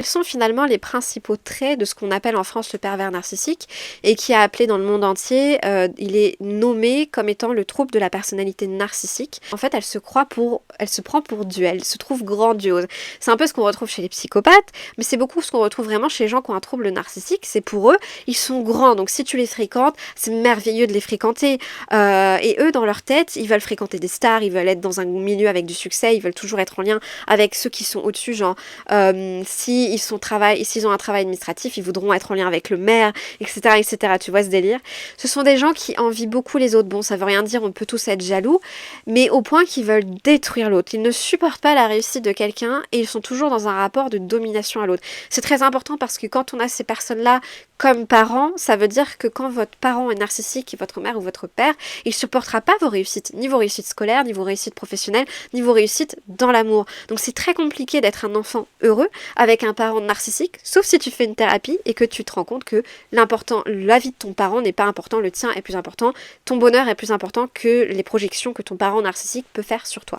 Quels sont finalement les principaux traits de ce qu'on appelle en France le pervers narcissique et qui est appelé dans le monde entier, il est nommé comme étant le trouble de la personnalité narcissique. En fait, elle se prend pour Dieu, elle se trouve grandiose. C'est un peu ce qu'on retrouve chez les psychopathes, mais c'est beaucoup ce qu'on retrouve vraiment chez les gens qui ont un trouble narcissique. C'est pour eux, ils sont grands, donc si tu les fréquentes, c'est merveilleux de les fréquenter. Et eux, dans leur tête, ils veulent fréquenter des stars, ils veulent être dans un milieu avec du succès, ils veulent toujours être en lien avec ceux qui sont au-dessus, genre s'ils ont un travail administratif, ils voudront être en lien avec le maire, etc., etc. Tu vois ce délire? Ce sont des gens qui envient beaucoup les autres. Bon, ça veut rien dire, on peut tous être jaloux, mais au point qu'ils veulent détruire l'autre. Ils ne supportent pas la réussite de quelqu'un et ils sont toujours dans un rapport de domination à l'autre. C'est très important parce que quand on a ces personnes-là comme parents, ça veut dire que quand votre parent est narcissique, votre mère ou votre père, il supportera pas vos réussites, ni vos réussites scolaires, ni vos réussites professionnelles, ni vos réussites dans l'amour. Donc c'est très compliqué d'être un enfant heureux avec un parent narcissique, sauf si tu fais une thérapie et que tu te rends compte que la vie de ton parent n'est pas important, le tien est plus important, ton bonheur est plus important que les projections que ton parent narcissique peut faire sur toi.